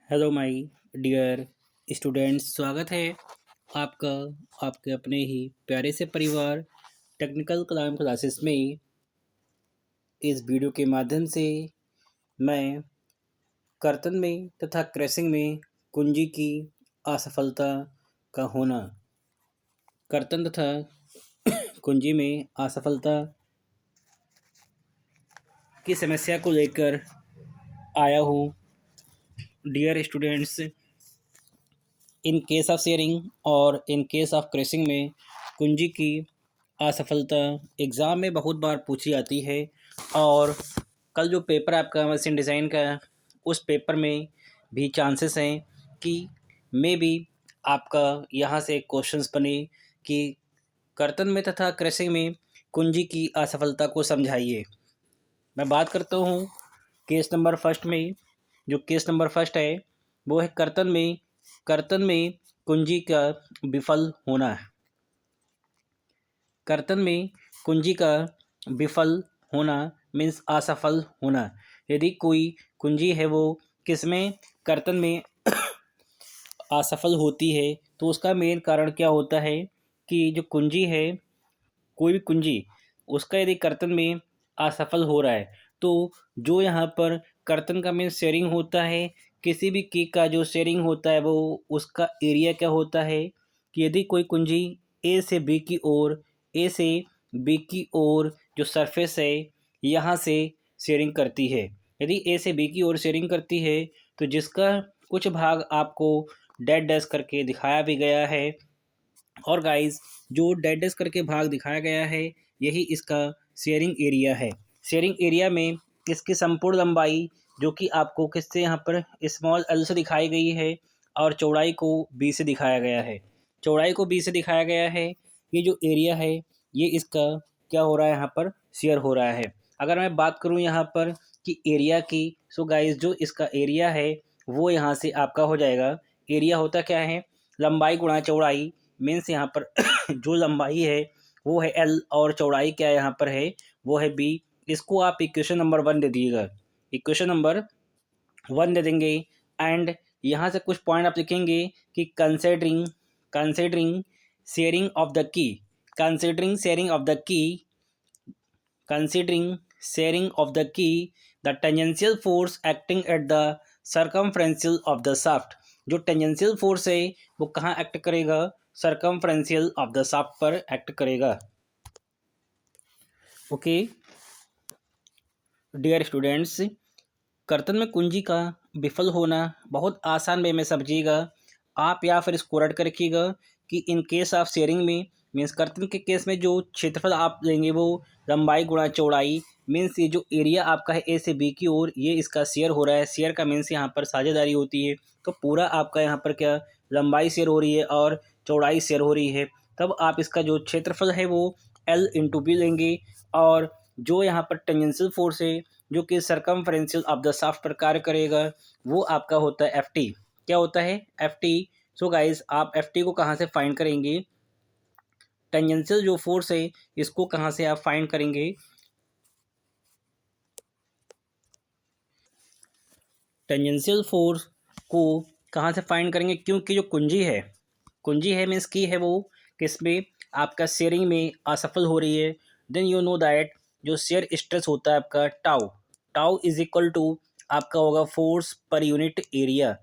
Hello my dear students, स्वागत है आपका आपके अपने ही प्यारे से परिवार टेक्निकल कलाम क्लासेस में। इस वीडियो के माध्यम से मैं कर्तन में तथा क्रैशिंग में कुंजी की असफलता का होना, कर्तन तथा कुंजी में असफलता की समस्या को लेकर आया हूँ। Dear students, in case of shearing और इन केस ऑफ क्रैशिंग में कुंजी की असफलता एग्ज़ाम में बहुत बार पूछी जाती है। और कल जो पेपर आपका मशीन डिज़ाइन का उस पेपर में भी चांसेस हैं कि मे बी आपका यहाँ से क्वेश्चंस बने कि कर्तन में तथा क्रैशिंग में कुंजी की असफलता को समझाइए। मैं बात करता हूँ केस नंबर फर्स्ट में। जो केस नंबर फर्स्ट है वो है कर्तन में कुंजी का विफल होना है। कर्तन में कुंजी का विफल होना मीन्स असफल होना। यदि कोई कुंजी है वो किसमें कर्तन में असफल होती है तो उसका मेन कारण क्या होता है कि जो कुंजी है, कोई भी कुंजी, उसका यदि कर्तन में असफल हो रहा है तो जो यहाँ पर कर्तन का मेन शेयरिंग होता है, किसी भी की का जो शेयरिंग होता है वो उसका एरिया क्या होता है कि यदि कोई कुंजी ए से बी की ओर, ए से बी की ओर जो सरफेस है यहाँ से शेयरिंग करती है, यदि ए से बी की ओर शेयरिंग करती है तो जिसका कुछ भाग आपको डैश डैश करके दिखाया भी गया है। और गाइस, जो डैश डैश करके भाग दिखाया गया है यही इसका शेयरिंग एरिया है। शेयरिंग एरिया में इसकी संपूर्ण लंबाई जो कि आपको किससे यहाँ पर स्मॉल एल से दिखाई गई है और चौड़ाई को बी से दिखाया गया है। चौड़ाई को बी से दिखाया गया है। ये जो एरिया है ये इसका क्या हो रहा है, यहाँ पर शेयर हो रहा है। अगर मैं बात करूँ यहाँ पर कि एरिया की, सो गाइस जो इसका एरिया है वो यहाँ से आपका हो जाएगा। एरिया होता क्या है, लंबाई गुणा चौड़ाई। मीन्स यहाँ पर जो लंबाई है वो है एल और चौड़ाई क्या यहाँ पर है वो है बी। इसको आप इक्वेशन नंबर 1 दे दीजिएगा, इक्वेशन नंबर 1 दे देंगे। एंड यहाँ से कुछ पॉइंट आप लिखेंगे कि considering sharing of the key, considering sharing of the key, considering sharing of the key, the tangential force acting at the circumferential of the shaft। जो tangential force है वो कहाँ एक्ट करेगा, सर्कमफ्रेंशियल ऑफ द शाफ्ट पर act करेगा। Okay dear students, कर्तन में कुंजी का विफल होना बहुत आसान वे में समझिएगा आप, या फिर इसको रट कर रखिएगा कि इन केस ऑफ शेयरिंग में मीन्स कर्तन के केस में जो क्षेत्रफल आप लेंगे वो लंबाई गुणा चौड़ाई। मीन्स ये जो एरिया आपका है ए से बी की ओर ये इसका शेयर हो रहा है। शेयर का मीन्स यहाँ पर साझेदारी होती है, तो पूरा आपका यहाँ पर क्या लंबाई शेयर हो रही है और चौड़ाई शेयर हो रही है। तब आप इसका जो क्षेत्रफल है वो एल इंटू बी लेंगे। और जो यहाँ पर टेंजेंशियल फोर्स है जो कि सरकमफ्रेंशियल ऑफ द शाफ्ट पर कार्य करेगा वो आपका होता है एफ टी। क्या होता है, एफ टी। सो गाइज आप एफ टी को कहाँ से फाइंड करेंगे, टेंजेंशियल जो फोर्स है इसको कहाँ से आप फाइंड करेंगे, टेंजेंशियल फोर्स को कहाँ से फाइंड करेंगे, क्योंकि जो कुंजी है मीन्स की है वो किसमें आपका शेयरिंग में असफल हो रही है। देन यू नो दैट जो शेयर स्ट्रेस होता है आपका tau, tau is equal to आपका होगा force per unit area.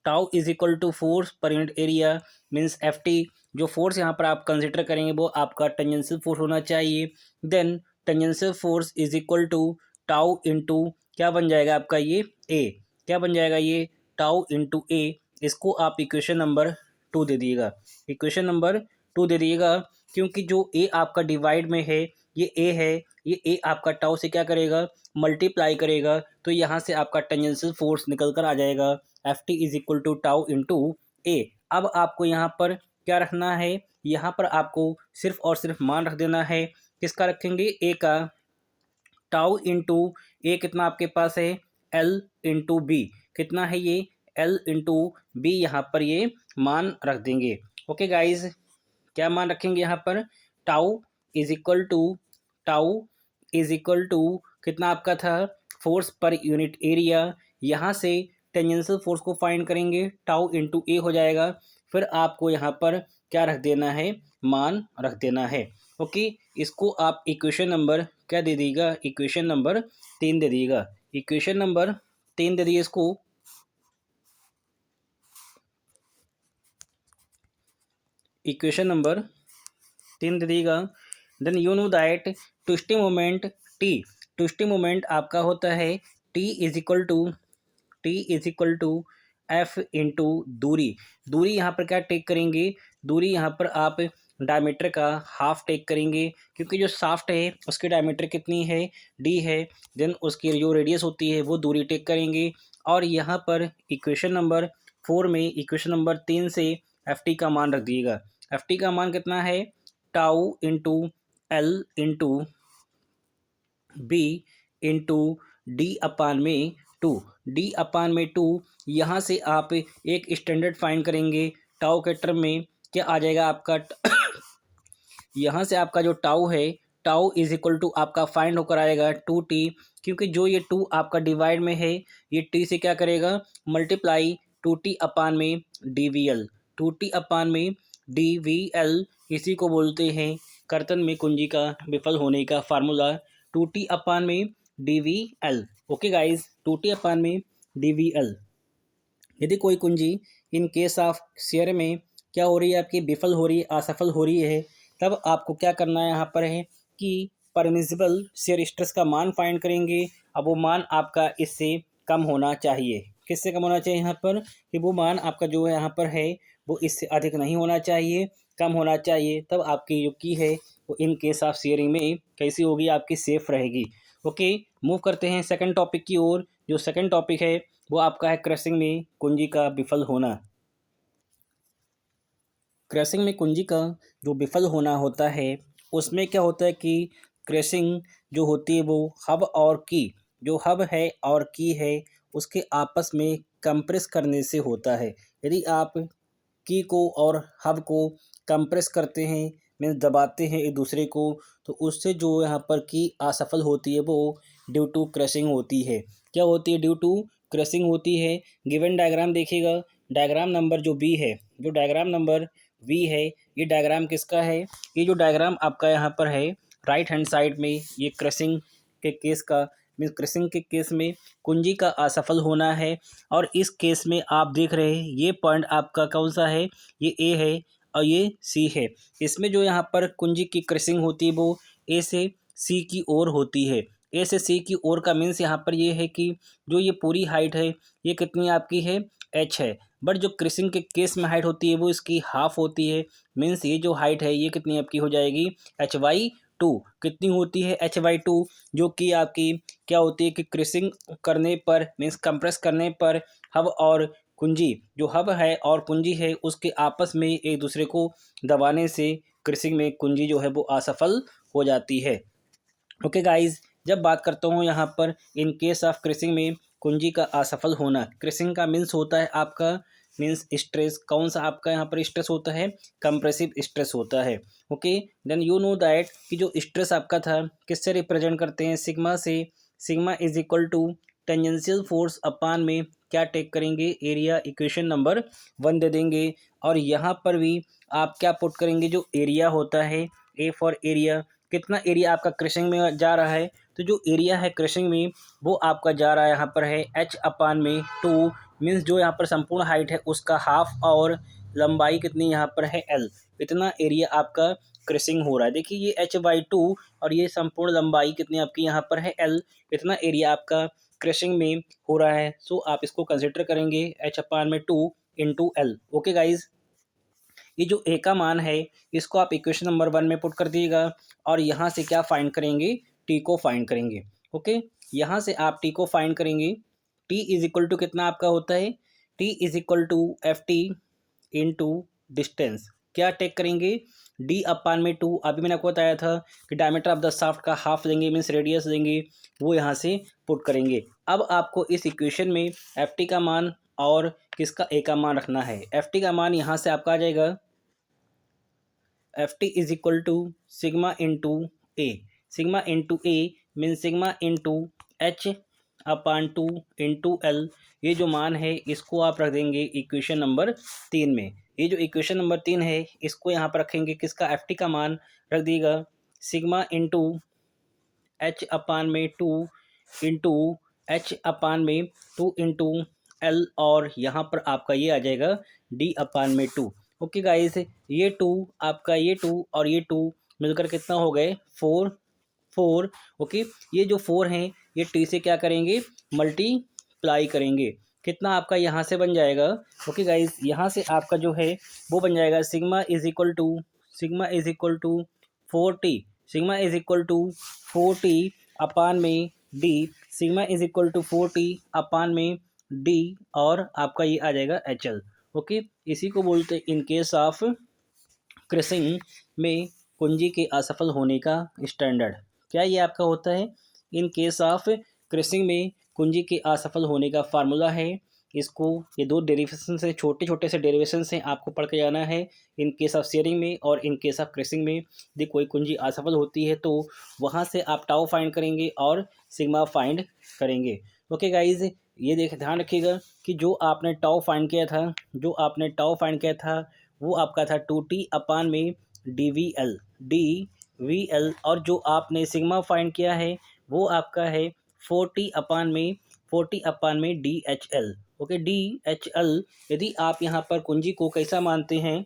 Tau is equal to force per unit area means F T. जो फोर्स यहाँ पर आप कंसिडर करेंगे वो आपका टेंजेंशियल फोर्स होना चाहिए। Then tangential force is equal to tau into क्या बन जाएगा आपका ये ए, क्या बन जाएगा ये टाउ इंटू ए। इसको आप इक्वेशन नंबर 2 दे दिएगा, इक्वेशन नंबर 2 दे दिएगा। क्योंकि जो ए आपका डिवाइड में है ये ए है, ये ए आपका टाउ से क्या करेगा मल्टीप्लाई करेगा, तो यहाँ से आपका टेंजेंशियल फोर्स निकल कर आ जाएगा F T is equal to tau into A. अब आपको यहाँ पर क्या रखना है, यहाँ पर आपको सिर्फ और सिर्फ मान रख देना है। किसका रखेंगे, ए का। टाउ इंटू ए कितना आपके पास है एल इंटू बी, कितना है ये एल इंटू बी, यहाँ पर ये मान रख देंगे। ओके गाइज, क्या मान रखेंगे यहाँ पर, tau is equal to, tau is equal to कितना आपका था फोर्स पर यूनिट एरिया, यहाँ से टेंजेंशियल फोर्स को फाइंड करेंगे, टाउ इंटू ए हो जाएगा। फिर आपको यहाँ पर क्या रख देना है, मान रख देना है। ओके, इसको आप इक्वेशन नंबर क्या दे दीजिएगा, इक्वेशन नंबर 3 दे दीजिएगा। इक्वेशन नंबर 3 दे दिए इसको। इक्वेशन नंबर 3 दे दीजिएगा। Then you know that twisting moment T, twisting moment आपका होता है T is equal to F into दूरी। दूरी यहाँ पर क्या टेक करेंगे, दूरी यहाँ पर आप डायमीटर का हाफ टेक करेंगे, क्योंकि जो साफ्ट है उसकी डायमीटर कितनी है, डी है। देन उसकी जो रेडियस होती है वो दूरी टेक करेंगे। और यहाँ पर इक्वेशन नंबर 4 में इक्वेशन नंबर 3 से एफ टी का मान रख दिएगा। एफ टी का मान कितना है, tau into L into B into D अपान में 2, डी अपान में 2। यहाँ से आप एक स्टैंडर्ड फाइंड करेंगे टाउ के टर्म में, क्या आ जाएगा आपका यहाँ से आपका जो टाउ है, टाउ इज इक्वल टू आपका फाइंड होकर आएगा 2t, क्योंकि जो ये 2 आपका डिवाइड में है, ये t से क्या करेगा, मल्टीप्लाई 2t अपान में dvl, 2t अपान में dvl। इसी को बोलते हैं कर्तन में कुंजी का विफल होने का फार्मूला, 2t अपान में dvl। ओके गाइज, 2t अपान में dvl। यदि कोई कुंजी इन केस ऑफ शेयर में क्या हो रही है, आपकी विफल हो रही है, असफल हो रही है, तब आपको क्या करना है यहाँ पर है कि परमिसिबल शेयर स्ट्रेस का मान फाइंड करेंगे। अब वो मान आपका इससे कम होना चाहिए। किससे कम होना चाहिए यहाँ पर, कि वो मान आपका जो है यहाँ पर है वो इससे अधिक नहीं होना चाहिए, कम होना चाहिए। तब आपकी जो की है वो इन केस ऑफ शेयरिंग में कैसी होगी, आपकी सेफ रहेगी। ओके, मूव करते हैं सेकंड टॉपिक की ओर। जो सेकंड टॉपिक है वो आपका है क्रशिंग में कुंजी का विफल होना। क्रशिंग में कुंजी का जो विफल होना होता है उसमें क्या होता है कि क्रशिंग जो होती है वो हब और की, जो हब है और की है उसके आपस में कंप्रेस करने से होता है। यदि आप की को और हब को कंप्रेस करते हैं, मीन्स दबाते हैं एक दूसरे को, तो उससे जो यहाँ पर की असफल होती है वो ड्यू टू क्रशिंग होती है। क्या होती है, ड्यू टू क्रशिंग होती है। गिवन डायग्राम देखिएगा, डायग्राम नंबर जो बी है, जो डायग्राम नंबर वी है, ये डायग्राम किसका है, ये जो डायग्राम आपका यहाँ पर है राइट हैंड साइड में, ये क्रशिंग के केस का, मीन्स क्रशिंग के केस में कुंजी का असफल होना है। और इस केस में आप देख रहे हैं ये पॉइंट आपका कौन सा है, ये ए है और ये सी है। इसमें जो यहाँ पर कुंजी की क्रशिंग होती है वो ए से सी की ओर होती है। ए से सी की ओर का मीन्स यहाँ पर ये है कि जो ये पूरी हाइट है ये कितनी आपकी है, एच है। बट जो क्रशिंग के केस में हाइट होती है वो इसकी हाफ होती है। मीन्स ये जो हाइट है ये कितनी आपकी हो जाएगी, HY2 कितनी होती है, HY2, जो कि आपकी क्या होती है कि क्रशिंग करने पर, मीन्स कंप्रेस करने पर हब और कुंजी, जो हब है और कुंजी है उसके आपस में एक दूसरे को दबाने से क्रशिंग में कुंजी जो है वो असफल हो जाती है। ओके गाइज, जब बात करता हूँ यहाँ पर इन केस ऑफ क्रशिंग में कुंजी का असफल होना, क्रशिंग का मीन्स होता है आपका, मीन्स स्ट्रेस, कौन सा आपका यहाँ पर स्ट्रेस होता है, कंप्रेसिव स्ट्रेस होता है। Okay, then you know that कि जो स्ट्रेस आपका था किससे रिप्रेजेंट करते हैं, सिग्मा से। Sigma is equal to tangential force upon में क्या टेक करेंगे, एरिया, इक्वेशन नंबर 1 दे देंगे। और यहाँ पर भी आप क्या पुट करेंगे, जो एरिया होता है, ए फॉर एरिया, कितना एरिया आपका क्रशिंग में जा रहा है, तो जो एरिया है क्रशिंग में वो आपका जा रहा है यहाँ पर है एच अपान में 2, मीन्स जो यहाँ पर संपूर्ण हाइट है उसका हाफ और लंबाई कितनी यहाँ पर है एल, इतना एरिया आपका क्रशिंग हो रहा है। देखिए ये HY2 और ये संपूर्ण लंबाई कितनी आपकी यहाँ पर है एल, इतना एरिया आपका क्रशिंग में हो रहा है। सो आप इसको कंसिडर करेंगे एच अपान में 2 इंटू एल। ओके गाइज, ये जो ए का मान है इसको आप इक्वेशन नंबर 1 में पुट कर दिएगा और यहाँ से क्या फाइंड करेंगे, टी को फाइंड करेंगे। ओके, यहाँ से आप टी को फाइंड करेंगे। टी इज इक्वल टू कितना आपका होता है, T is equal to F T into distance, क्या टेक करेंगे, डी अपान में 2। अभी मैंने आपको बताया था कि डायमीटर ऑफ द शाफ्ट का हाफ लेंगे, मीन्स रेडियस लेंगे, वो यहाँ से पुट करेंगे। अब आपको इस इक्वेशन में एफ टी का मान और किसका, ए का मान रखना है। एफ टी का मान यहाँ से आपका आ जाएगा F T is equal to sigma into A, sigma into A mean sigma into H upon 2 into L, ये जो मान है इसको आप रख देंगे इक्वेशन नंबर 3 में। ये जो इक्वेशन नंबर 3 है इसको यहाँ पर रखेंगे, किसका, एफ टी का मान रख दिएगा सिग्मा इंटू एच अपान में 2 इंटू एच अपान में 2 इंटू एल, और यहाँ पर आपका ये आ जाएगा डी अपान में 2। ओके गाइस, ये 2 आपका, ये 2 और ये 2 मिलकर कितना हो गए 4 4। ओके, ये जो 4 हैं ये टी से क्या करेंगे, मल्टीप्लाई करेंगे, कितना आपका यहाँ से बन जाएगा। ओके गाइस, यहाँ से आपका जो है वो बन जाएगा sigma is equal to 4t, sigma is equal to 4t upon में D, sigma is equal to 4t upon में डी, और आपका ये आ जाएगा एच एल। ओके, इसी को बोलते हैं इन केस ऑफ क्रसिंग में कुंजी के असफल होने का स्टैंडर्ड। क्या ये आपका होता है, इन केस ऑफ क्रसिंग में कुंजी के असफल होने का फार्मूला है। इसको, ये दो डेरिवेशन से, छोटे छोटे से डेरिवेशन से आपको पढ़ के जाना है। इन केस ऑफ शेयरिंग में और इन केस ऑफ क्रसिंग में यदि कोई कुंजी असफल होती है तो वहाँ से आप टाउ फाइंड करेंगे और सिग्मा फाइंड करेंगे। ओके गाइज, ये ध्यान रखिएगा कि जो आपने टाउ फाइंड किया था, वो आपका था 2t अपान में डी वी एल, और जो आपने सिग्मा फाइंड किया है वो आपका है 40 अपान में D H L. Okay, D H L, यदि आप यहाँ पर कुंजी को कैसा मानते हैं,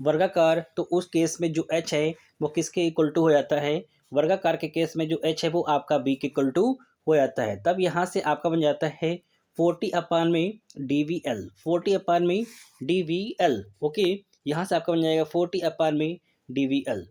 वर्गाकार, तो उस केस में जो एच है वो किसके इक्वल टू हो जाता है, वर्गाकार के केस में जो एच है वो आपका बी के इक्वल टू हो जाता है। तब यहाँ से आपका बन जाता है 40 अपान में डी वी एल, 40 अपान में डी वी एल। ओके, यहाँ से आपका बन जाएगा 40 अपान में डी वी एल।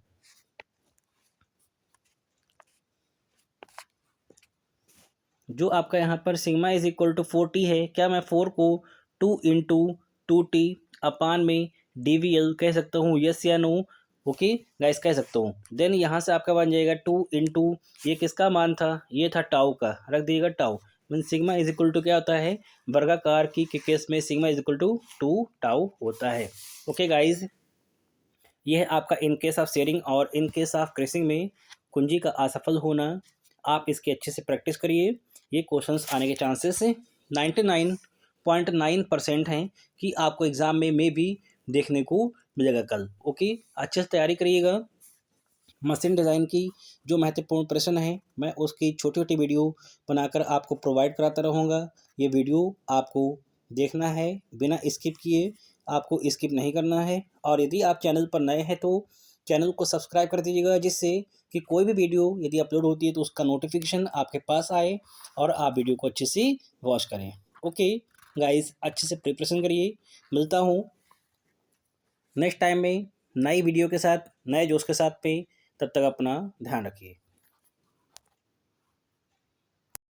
जो आपका यहाँ पर सिग्मा इज इक्वल टू 40 है, क्या मैं 4 को 2 इंटू 2t अपान में डी वी एल कह सकता हूँ, यस या नो। ओके गाइस, कह सकता हूँ। देन यहाँ से आपका बन जाएगा 2 इंटू, ये किसका मान था, ये था टाउ का, रख दीजिएगा tau. Mean sigma is equal to क्या होता है, वर्गाकार की के केस में sigma is equal to 2 tau होता है। ओके गाइज, यह है आपका इन केस ऑफ शेयरिंग और इन केस ऑफ क्रसिंग में कुंजी का असफल होना। आप इसके अच्छे से प्रैक्टिस करिए, ये क्वेश्चंस आने के चांसेस 99.9% हैं कि आपको एग्ज़ाम में भी देखने को मिलेगा कल। ओके, अच्छे से तैयारी करिएगा। मशीन डिज़ाइन की जो महत्वपूर्ण प्रश्न है मैं उसकी छोटी छोटी वीडियो बनाकर आपको प्रोवाइड कराता रहूँगा। ये वीडियो आपको देखना है बिना स्किप किए, आपको स्किप नहीं करना है। और यदि आप चैनल पर नए हैं तो चैनल को सब्सक्राइब कर दीजिएगा, जिससे कि कोई भी वीडियो यदि अपलोड होती है तो उसका नोटिफिकेशन आपके पास आए और आप वीडियो को अच्छे से वॉच करें। ओके गाइस, अच्छे से प्रिपरेशन करिए। मिलता हूँ नेक्स्ट टाइम में नई वीडियो के साथ, नए जोश के साथ पे। तब तक अपना ध्यान रखिए।